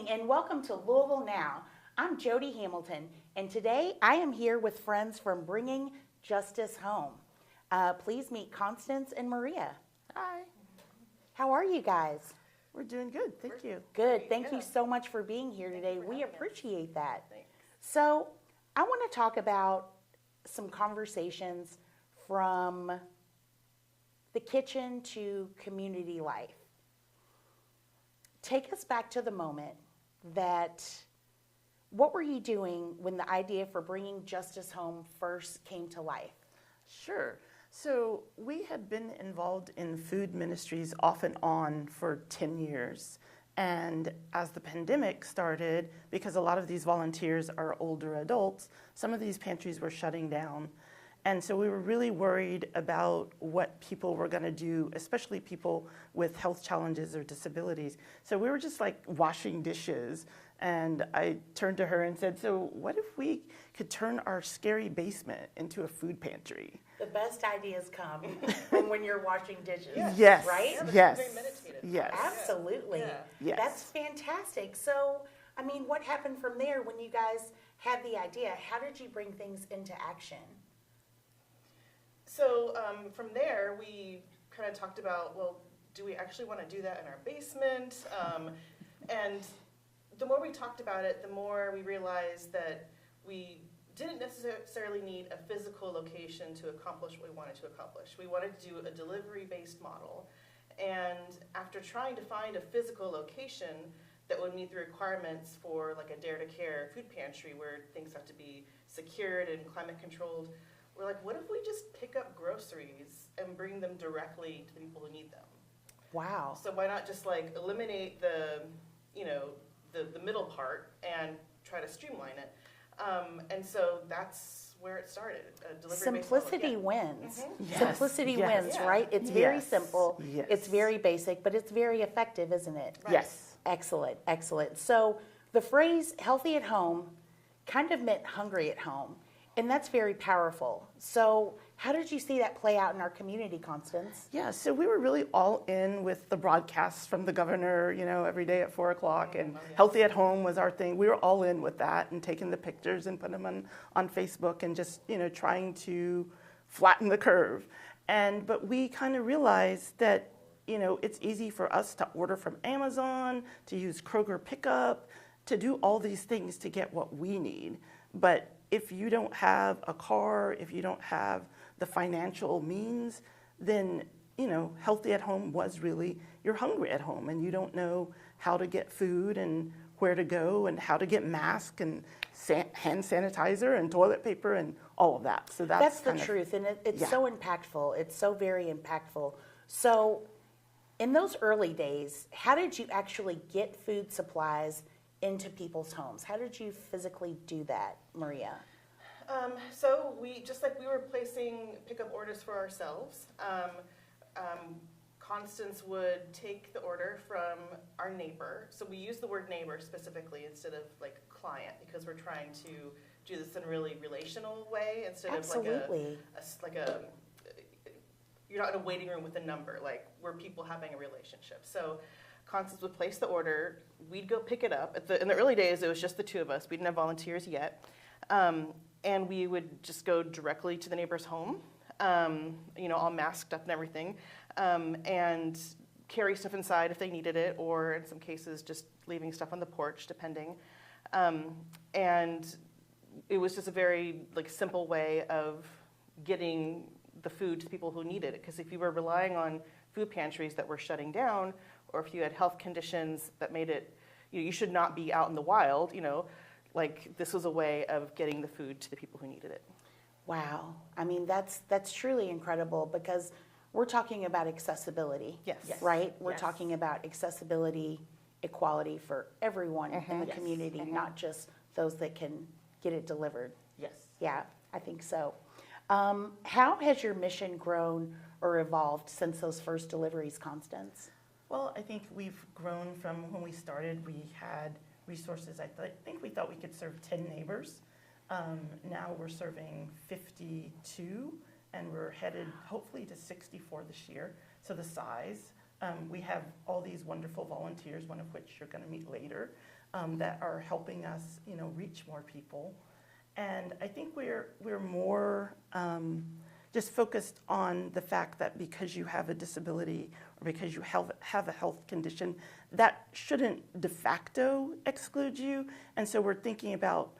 morning and welcome to Louisville Now. I'm Jody Hamilton and today I am here with friends from Bringing Justice Home. Please meet Constance and Maria. Hi. How are you guys? We're doing good, thank you. Good. Thank you so much for being here today. We appreciate that. Thanks. So I want to talk about some conversations from the kitchen to community life. Take us back to the moment that, what were you doing when the idea for Bringing Justice Home first came to life? Sure. So we had been involved in food ministries off and on for 10 years. And as the pandemic started, because a lot of these volunteers are older adults, some of these pantries were shutting down. And so we were really worried about what people were going to do, especially people with health challenges or disabilities. So we were just like washing dishes. And I turned to her and said, so what if we could turn our scary basement into a food pantry? The best ideas come from when you're washing dishes. Yes. Right? Yes. Very meditative. Yes. Absolutely. Yeah. Yes. That's fantastic. So, I mean, what happened from there when you guys had the idea? How did you bring things into action? So from there, we kind of talked about, well, do we actually want to do that in our basement? And the more we talked about it, the more we realized that we didn't necessarily need a physical location to accomplish what we wanted to accomplish. We wanted to do a delivery-based model. And after trying to find a physical location that would meet the requirements for like a Dare to Care food pantry where things have to be secured and climate controlled, we're like, what if we just pick up groceries and bring them directly to the people who need them? Wow. So why not just like eliminate the middle part and try to streamline it? And so that's where it started. Simplicity wins. Mm-hmm. Yes. Simplicity Yes. wins, Yeah. right? It's very Yes. simple. Yes. It's very basic, but it's very effective, isn't it? Right. Yes. Excellent, excellent. So the phrase healthy at home kind of meant hungry at home, and that's very powerful. So how did you see that play out in our community, Constance? Yeah, so we were really all in with the broadcasts from the governor, every day at 4 o'clock, and Healthy at Home was our thing. We were all in with that and taking the pictures and putting them on Facebook and just, trying to flatten the curve. But we kind of realized that, it's easy for us to order from Amazon, to use Kroger pickup, to do all these things to get what we need. But if you don't have a car, if you don't have the financial means, then, healthy at home was really, you're hungry at home and you don't know how to get food and where to go and how to get masks and hand sanitizer and toilet paper and all of that. So That's the truth, and it's so impactful. It's so very impactful. So in those early days, how did you actually get food supplies into people's homes? How did you physically do that, Maria? So we were placing pickup orders for ourselves. Constance would take the order from our neighbor. So we use the word neighbor specifically instead of like client because we're trying to do this in a really relational way instead Absolutely. of like a you're not in a waiting room with a number, like we're people having a relationship. So Constance would place the order, we'd go pick it up. In the early days, it was just the two of us. We didn't have volunteers yet. And we would just go directly to the neighbor's home, all masked up and everything, and carry stuff inside if they needed it, or in some cases just leaving stuff on the porch, depending. And it was just a very simple way of getting the food to the people who needed it. Because if you were relying on food pantries that were shutting down, or if you had health conditions that made it, you should not be out in the wild, this was a way of getting the food to the people who needed it. Wow. I mean, that's truly incredible because we're talking about accessibility. Yes. Right? We're Yes. talking about accessibility, equality for everyone in the Yes. community, not just those that can get it delivered. Yes. Yeah, I think so. How has your mission grown or evolved since those first deliveries, Constance? Well, I think we've grown from when we started, we had resources. I think we thought we could serve 10 neighbors. Now we're serving 52, and we're headed hopefully to 64 this year. So the size, we have all these wonderful volunteers, one of which you're going to meet later. that are helping us, reach more people. And I think we're more just focused on the fact that because you have a disability or because you have a health condition, that shouldn't de facto exclude you. And so we're thinking about,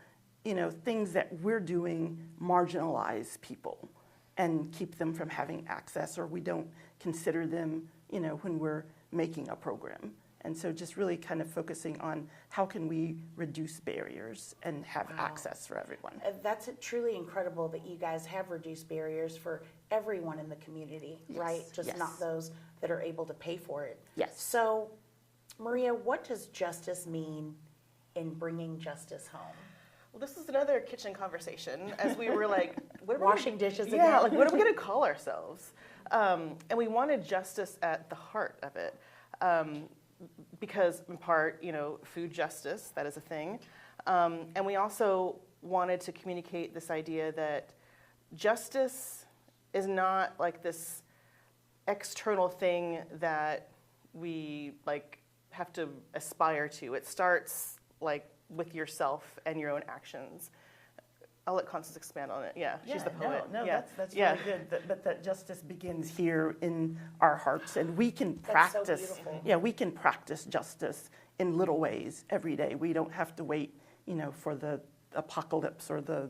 things that we're doing marginalize people and keep them from having access, or we don't consider them, when we're making a program. And so just really kind of focusing on how can we reduce barriers and have access for everyone. That's truly incredible that you guys have reduced barriers for everyone in the community, right? Just not those that are able to pay for it. Yes. So, Maria, what does justice mean in bringing justice home? Well, this is another kitchen conversation as we were like, what are we Washing dishes again? Yeah, like what are we going to call ourselves? And we wanted justice at the heart of it. Because in part, food justice, that is a thing. And we also wanted to communicate this idea that justice is not like this external thing that we have to aspire to. It starts with yourself and your own actions. I'll let Constance expand on it. Yeah, she's the poet. No, yeah. that's really good. But that justice begins here in our hearts, and we can practice. That's so beautiful. Yeah, we can practice justice in little ways every day. We don't have to wait, for the apocalypse or the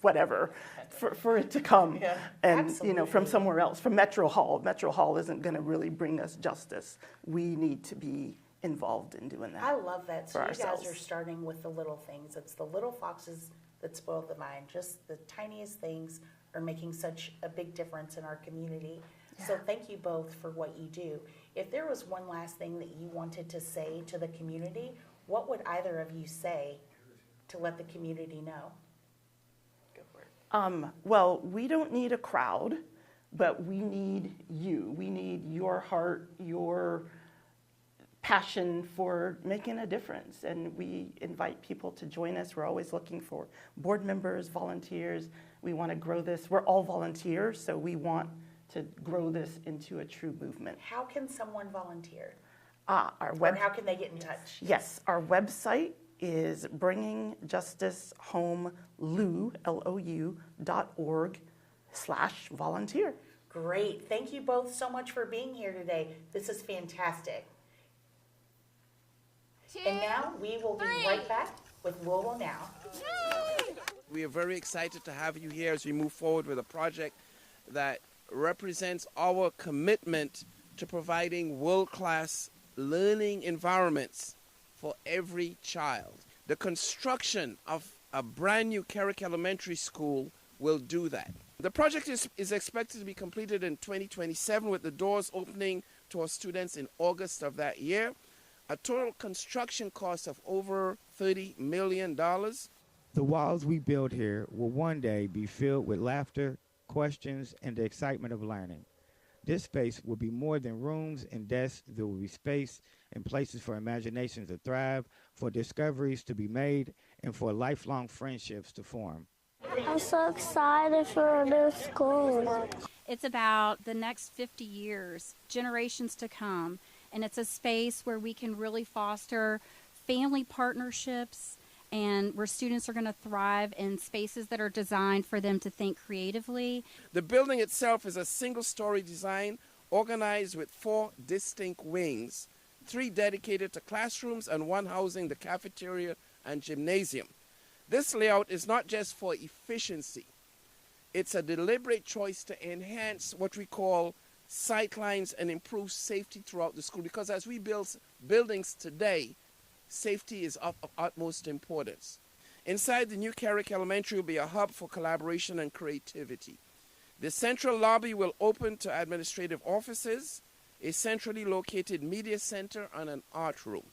whatever for it to come, and Absolutely. From somewhere else, from Metro Hall. Metro Hall isn't going to really bring us justice. We need to be involved in doing that. I love that. So for you ourselves. guys are starting with the little things. It's the little foxes that spoiled the mind. Just the tiniest things are making such a big difference in our community. So thank you both for what you do. If there was one last thing that you wanted to say to the community, what would either of you say to let the community know? Go for it. Well, we don't need a crowd, but we need you. We need your heart, your passion for making a difference, and we invite people to join us. We're always looking for board members, volunteers. We want to grow this. We're all volunteers, so we want to grow this into a true movement. How can someone volunteer? Our Or how can they get in touch? Yes, our website is bringingjusticehomelou.org/volunteer. Great. Thank you both so much for being here today. This is fantastic. And now we will be right back with Louisville Now. We are very excited to have you here as we move forward with a project that represents our commitment to providing world-class learning environments for every child. The construction of a brand new Carrick Elementary School will do that. The project is expected to be completed in 2027 with the doors opening to our students in August of that year. A total construction cost of over $30 million. The walls we build here will one day be filled with laughter, questions, and the excitement of learning. This space will be more than rooms and desks. There will be space and places for imagination to thrive, for discoveries to be made, and for lifelong friendships to form. I'm so excited for a new school. It's about the next 50 years, generations to come, and it's a space where we can really foster family partnerships and where students are going to thrive in spaces that are designed for them to think creatively. The building itself is a single-story design organized with 4 distinct wings, 3 dedicated to classrooms and 1 housing the cafeteria and gymnasium. This layout is not just for efficiency. It's a deliberate choice to enhance what we call sightlines and improve safety throughout the school, because as we build buildings today, safety is of utmost importance. Inside the new Carrick Elementary will be a hub for collaboration and creativity. The central lobby will open to administrative offices, a centrally located media center, and an art room.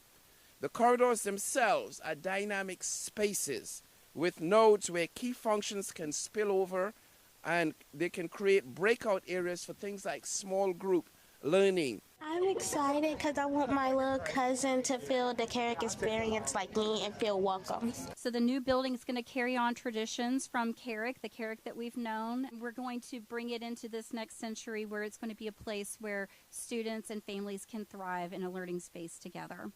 The corridors themselves are dynamic spaces with nodes where key functions can spill over, and they can create breakout areas for things like small group learning. I'm excited because I want my little cousin to feel the Carrick experience like me and feel welcome. So the new building is going to carry on traditions from Carrick, the Carrick that we've known. We're going to bring it into this next century where it's going to be a place where students and families can thrive in a learning space together.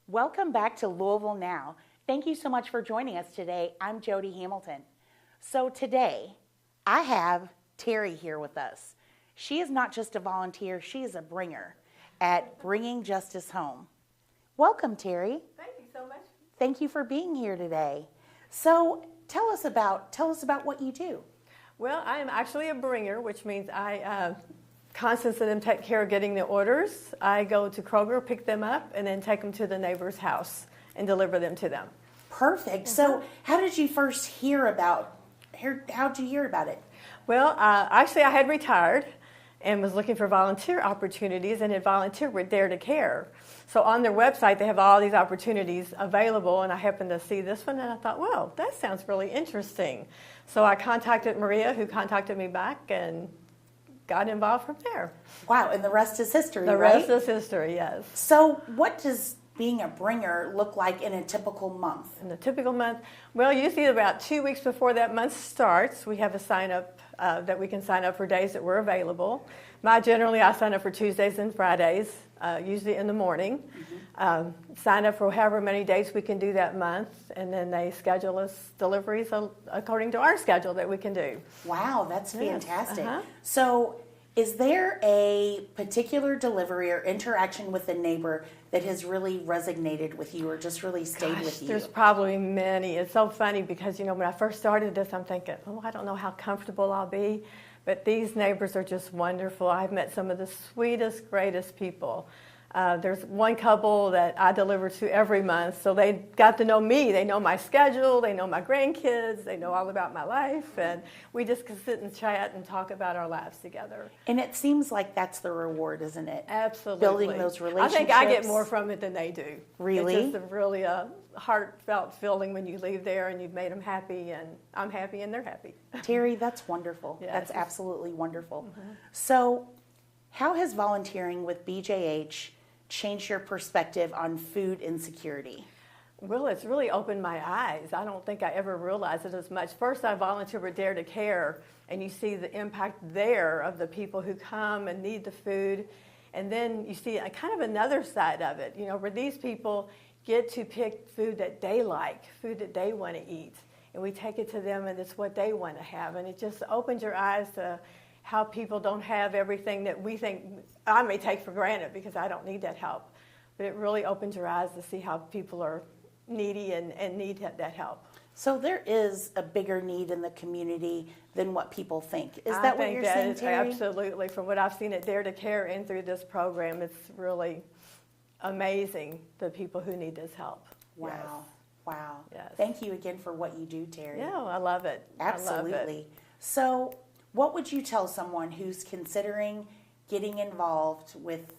Welcome back to Louisville Now. Thank you so much for joining us today. I'm Jody Hamilton. So today, I have Terry here with us. She is not just a volunteer, she is a bringer at Bringing Justice Home. Welcome, Terry. Thank you so much. Thank you for being here today. So tell us about what you do. Well, I am actually a bringer, which means I constantly them take care of getting the orders. I go to Kroger, pick them up, and then take them to the neighbor's house and deliver them to them. Perfect. So how did you first hear about it? Well, actually, I had retired and was looking for volunteer opportunities and had volunteered with Dare to Care. So on their website, they have all these opportunities available, and I happened to see this one, and I thought, well, that sounds really interesting. So I contacted Maria, who contacted me back, and got involved from there. Wow, and the rest is history, The right? rest is history, yes. So what does being a bringer look like in a typical month? In a typical month, well, usually about 2 weeks before that month starts, we have a sign-up that we can sign up for days that we're available. Generally, I sign up for Tuesdays and Fridays, usually in the morning. Sign up for however many days we can do that month, and then they schedule us deliveries according to our schedule that we can do. Wow, that's fantastic. Uh-huh. So is there a particular delivery or interaction with a neighbor that has really resonated with you or just really stayed with you? There's probably many. It's so funny because, when I first started this, I'm thinking, I don't know how comfortable I'll be. But these neighbors are just wonderful. I've met some of the sweetest, greatest people. There's one couple that I deliver to every month, so they got to know me. They know my schedule, they know my grandkids, they know all about my life, and we just can sit and chat and talk about our lives together. And it seems like that's the reward, isn't it? Absolutely. Building those relationships. I think I get more from it than they do. Really? It's just really a heartfelt feeling when you leave there and you've made them happy, and I'm happy and they're happy. Terry, that's wonderful. Yes. That's absolutely wonderful. So how has volunteering with BJH changed your perspective on food insecurity? Well, it's really opened my eyes. I don't think I ever realized it as much. First, I volunteered with Dare to Care, and you see the impact there of the people who come and need the food. And then you see kind of another side of it, where these people get to pick food that they like, food that they want to eat. And we take it to them, and it's what they want to have. And it just opens your eyes to how people don't have everything that we think I may take for granted because I don't need that help. But it really opens your eyes to see how people are needy and need that help. So there is a bigger need in the community than what people think. Is that what you're saying, Terry? Absolutely. From what I've seen at Dare to Care and through this program, it's really amazing the people who need this help. Wow. Yes. Wow. Yes. Thank you again for what you do, Terry. Yeah, I love it. Absolutely. I love it. So what would you tell someone who's considering getting involved with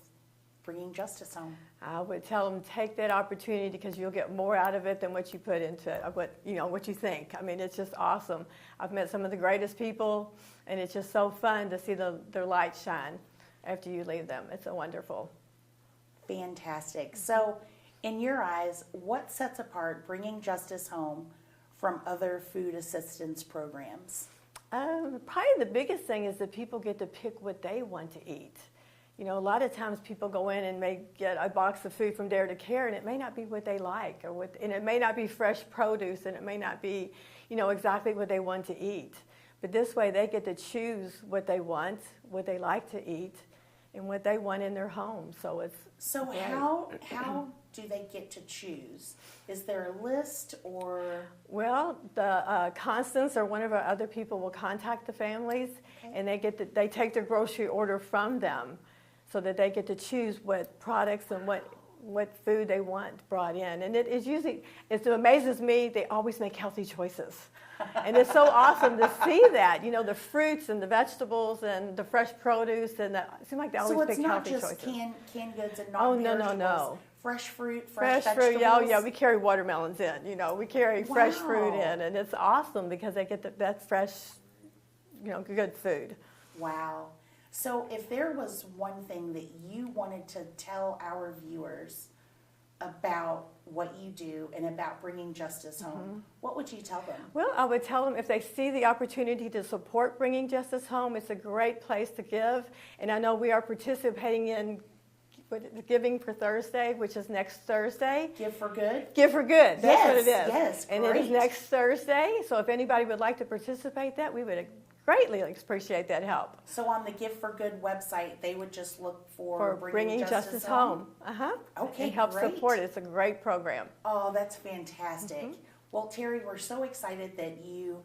Bringing Justice Home? I would tell them take that opportunity because you'll get more out of it than what you put into it, what you think. I mean, it's just awesome. I've met some of the greatest people, and it's just so fun to see their light shine after you leave them. It's so wonderful. Fantastic. So in your eyes, what sets apart Bringing Justice Home from other food assistance programs? Probably the biggest thing is that people get to pick what they want to eat. A lot of times people go in and may get a box of food from Dare to Care, and it may not be what they like, and it may not be fresh produce, and it may not be, exactly what they want to eat. But this way, they get to choose what they want, what they like to eat, and what they want in their home. So it's great. How do they get to choose? Is there a list or? Well, the Constance or one of our other people will contact the families, and they take their grocery order from them, so that they get to choose what products and what food they want brought in. And it amazes me, they always make healthy choices. And it's so awesome to see that, the fruits and the vegetables and the fresh produce, and it seems like they always pick healthy choices. So it's not just canned goods and Oh, non-perishables. no. Fresh fruit, fresh vegetables. Fruit, yeah, we carry watermelons in, we carry fresh fruit in, and it's awesome because they get that fresh, good food. Wow. So if there was one thing that you wanted to tell our viewers about what you do and about Bringing Justice Home, what would you tell them? Well, I would tell them if they see the opportunity to support Bringing Justice Home, it's a great place to give. And I know we are participating in Giving for Thursday, which is next Thursday. Give for Good? Give for Good. That's what it is. Yes, and great. it is next Thursday. So if anybody would like to participate, we would greatly appreciate that help. So on the Give for Good website, they would just look for Bringing Justice Home. Okay, and help great. support it. It's a great program. Oh, that's fantastic. Well, Terry, we're so excited that you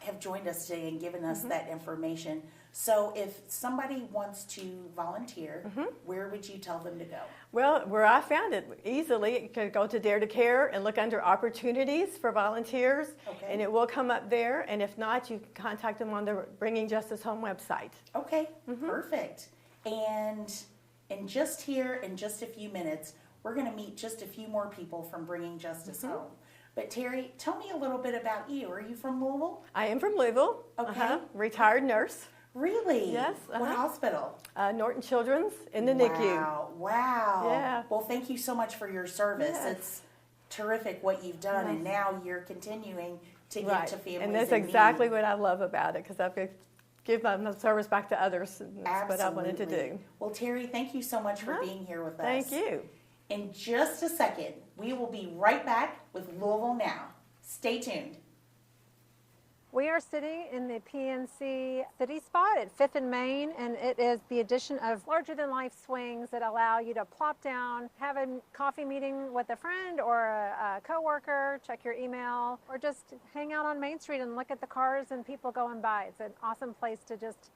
have joined us today and given us that information. So if somebody wants to volunteer, where would you tell them to go? Well, where I found it easily, you can go to Dare to Care and look under opportunities for volunteers, and it will come up there. And if not, you can contact them on the Bringing Justice Home website. Okay, perfect. And in just a few minutes, we're going to meet just a few more people from Bringing Justice Home. But Terry, tell me a little bit about you. Are you from Louisville? I am from Louisville. Okay. Retired nurse. Really? Yes. What hospital? Norton Children's in the NICU. Wow. Yeah. Well, thank you so much for your service. Yes. It's terrific what you've done, and now you're continuing to give to families and that's in exactly need. what I love about it, because I could give my service back to others. And that's what I wanted to do. Well, Terry, thank you so much for being here with us. Thank you. In just a second, we will be right back with Louisville Now. Stay tuned. We are sitting in the PNC City Spot at 5th and Main, and it is the addition of larger-than-life swings that allow you to plop down, have a coffee meeting with a friend or a coworker, check your email, or just hang out on Main Street and look at the cars and people going by. It's an awesome place to just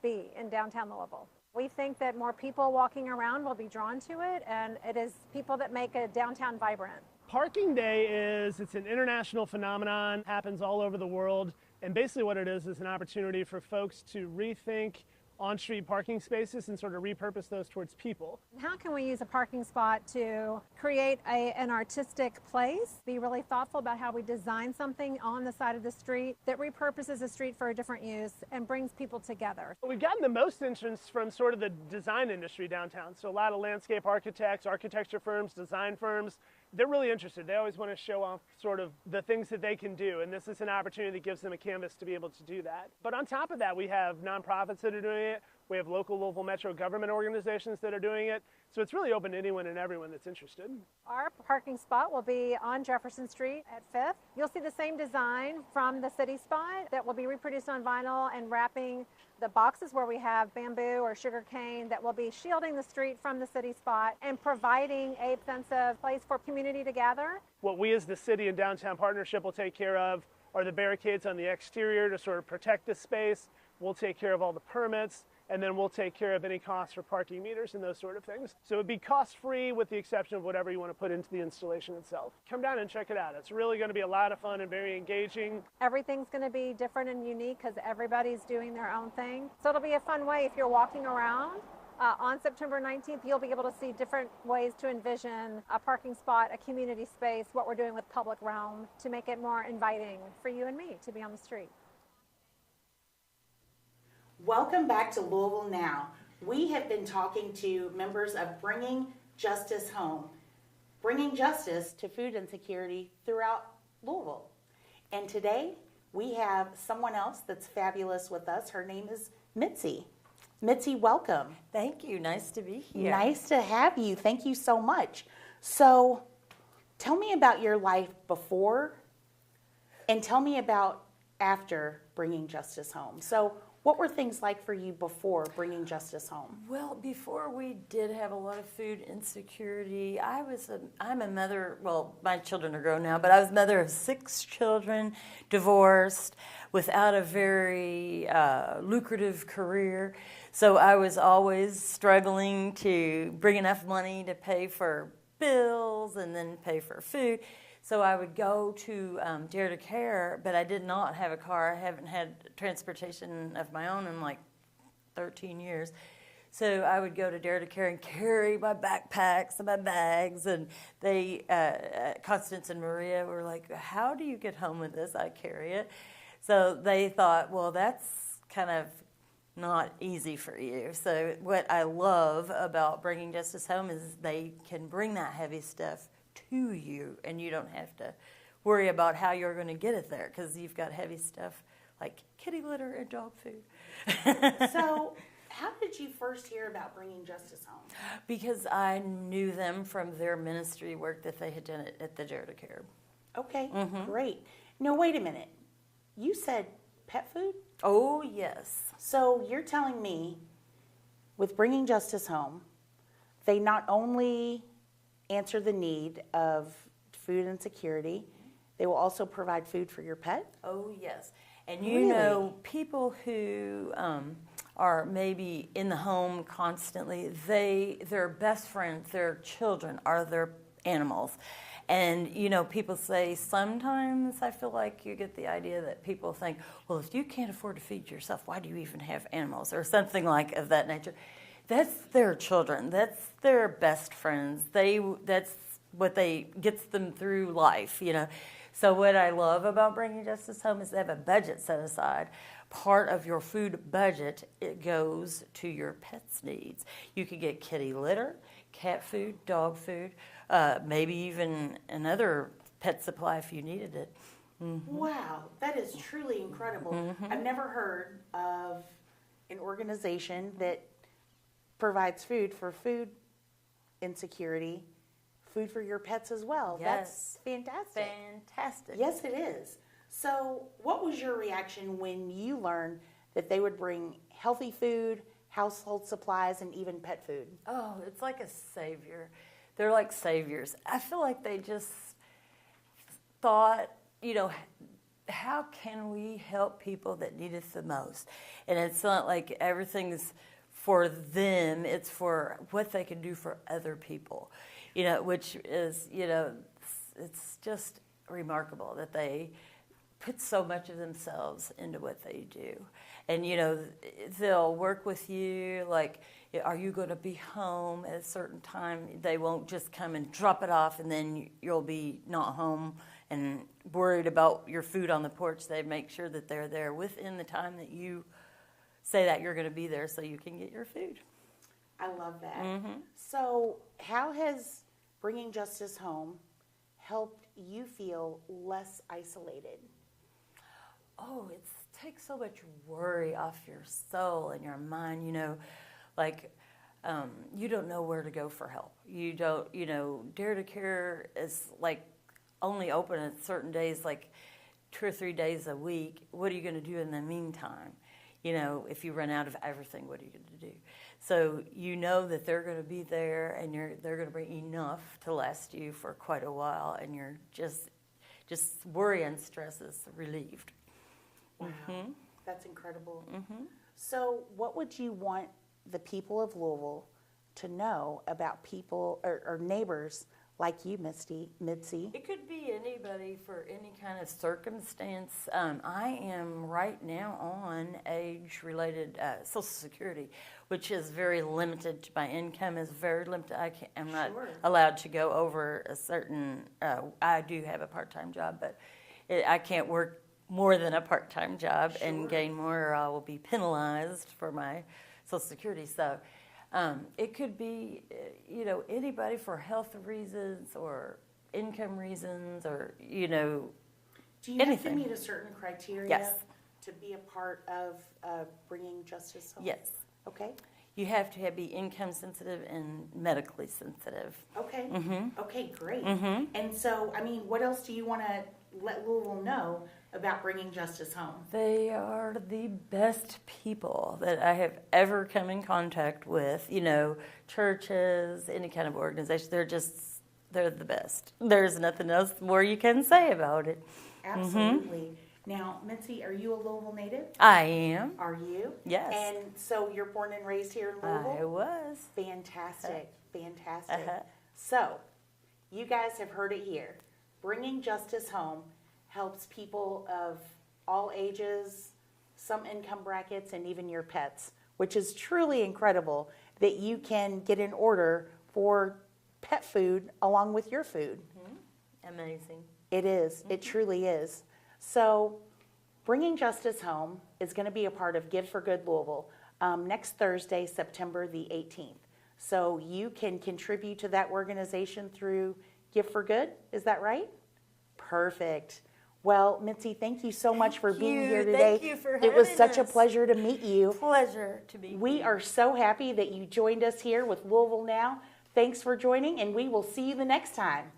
be in downtown Louisville. We think that more people walking around will be drawn to it, and it is people that make a downtown vibrant. Parking Day it's an international phenomenon, happens all over the world, and basically what it is an opportunity for folks to rethink on-street parking spaces and sort of repurpose those towards people. How can we use a parking spot to create an artistic place, be really thoughtful about how we design something on the side of the street that repurposes the street for a different use and brings people together? We've gotten the most interest from sort of the design industry downtown. So a lot of landscape architects, architecture firms, design firms, they're really interested. They always want to show off sort of the things that they can do, and this is an opportunity that gives them a canvas to be able to do that. But on top of that, we have nonprofits that are doing it. We have local Louisville Metro government organizations that are doing it. So it's really open to anyone and everyone that's interested. Our parking spot will be on Jefferson Street at 5th. You'll see the same design from the city spot that will be reproduced on vinyl and wrapping the boxes where we have bamboo or sugar cane that will be shielding the street from the city spot and providing a sense of place for community to gather. What we as the city and downtown partnership will take care of are the barricades on the exterior to sort of protect the space. We'll take care of all the permits, and then we'll take care of any costs for parking meters and those sort of things. So it would be cost-free with the exception of whatever you want to put into the installation itself. Come down and check it out. It's really going to be a lot of fun and very engaging. Everything's going to be different and unique because everybody's doing their own thing. So it'll be a fun way if you're walking around. On September 19th, you'll be able to see different ways to envision a parking spot, a community space, what we're doing with public realm to make it more inviting for you and me to be on the street. Welcome back to Louisville Now. We have been talking to members of Bringing Justice Home, bringing justice to food insecurity throughout Louisville. And today we have someone else that's fabulous with us. Her name is Mitzi. Mitzi, welcome. Thank you. Nice to be here. Nice to have you. Thank you so much. So tell me about your life before and tell me about after Bringing Justice Home. So what were things like for you before Bringing Justice Home? Well, before we did have a lot of food insecurity, I'm a mother, well, my children are grown now, but I was a mother of 6 children, divorced, without a very lucrative career. So I was always struggling to bring enough money to pay for bills and then pay for food. So I would go to Dare to Care, but I did not have a car. I haven't had transportation of my own in like 13 years. So I would go to Dare to Care and carry my backpacks and my bags. And they, Constance and Maria were like, how do you get home with this? I carry it. So they thought, well, that's kind of not easy for you. So what I love about Bringing Justice Home is they can bring that heavy stuff to you, and you don't have to worry about how you're going to get it there because you've got heavy stuff like kitty litter and dog food. So How did you first hear about Bringing Justice Home? Because I knew them from their ministry work that they had done at the Dare to Care. Okay, great. No, wait a minute. You said pet food? Oh, yes. So you're telling me with Bringing Justice Home, they not only answer the need of food insecurity, they will also provide food for your pet? Oh, yes. And Really? people who are maybe in the home constantly, their best friends, their children are their animals. And, people say sometimes I feel like you get the idea that people think, well, if you can't afford to feed yourself, why do you even have animals? Or something like of that nature. That's their children. That's their best friends. That's what gets them through life, So what I love about Bringing Justice Home is they have a budget set aside. Part of your food budget, it goes to your pet's needs. You could get kitty litter, cat food, dog food, maybe even another pet supply if you needed it. Mm-hmm. Wow, that is truly incredible. Mm-hmm. I've never heard of an organization that provides food for food insecurity, food for your pets as well. Yes. That's fantastic. Fantastic. Yes, it is. So what was your reaction when you learned that they would bring healthy food, household supplies, and even pet food? Oh, it's like a savior. They're like saviors. I feel like they just thought, how can we help people that need it the most? And it's not like everything's for them, it's for what they can do for other people, which is, it's just remarkable that they put so much of themselves into what they do. And, they'll work with you, like, are you going to be home at a certain time? They won't just come and drop it off and then you'll be not home and worried about your food on the porch. They make sure that they're there within the time that you say that you're going to be there so you can get your food. I love that. Mm-hmm. So how has Bringing Justice Home helped you feel less isolated? Oh, it takes so much worry off your soul and your mind, you don't know where to go for help. You don't, Dare to Care is like only open at certain days, like 2 or 3 days a week. What are you going to do in the meantime? If you run out of everything, what are you going to do? So that they're going to be there and they're going to bring enough to last you for quite a while, and you're just worry and stress is relieved. Wow, Mm-hmm. That's incredible. Mm-hmm. So what would you want the people of Louisville to know about people or neighbors like you, Mitzi? It could be anybody for any kind of circumstance. I am right now on age-related Social Security, which is very limited. My income is very limited. I'm not allowed to go over a certain. I do have a part-time job, but I can't work more than a part-time job and gain more, or I will be penalized for my Social Security. So. It could be, anybody for health reasons or income reasons or, Do you anything. have to meet a certain criteria Yes. to be a part of Bringing Justice Home? Yes. Okay. You have to be income sensitive and medically sensitive. Okay. Mm-hmm. Okay, great. Mm-hmm. And so, what else do you want to let Louisville know about Bringing Justice Home? They are the best people that I have ever come in contact with. Churches, any kind of organization. They're the best. There's nothing else more you can say about it. Absolutely. Mm-hmm. Now, Mitzi, are you a Louisville native? I am. Are you? Yes. And so you're born and raised here in Louisville? I was. Fantastic. Fantastic. Uh-huh. So, you guys have heard it here. Bringing Justice Home helps people of all ages, some income brackets, and even your pets, which is truly incredible that you can get an order for pet food along with your food. Mm-hmm. Amazing. It is. Mm-hmm. It truly is. So, Bringing Justice Home is going to be a part of Give for Good Louisville next Thursday, September the 18th. So, you can contribute to that organization through Give for Good. Is that right? Perfect. Well, Mitzi, thank you so much for being here today. Thank you for having It was such a us. pleasure to meet you. Pleasure to be We here. are so happy that you joined us here with Louisville Now. Thanks for joining, and we will see you the next time.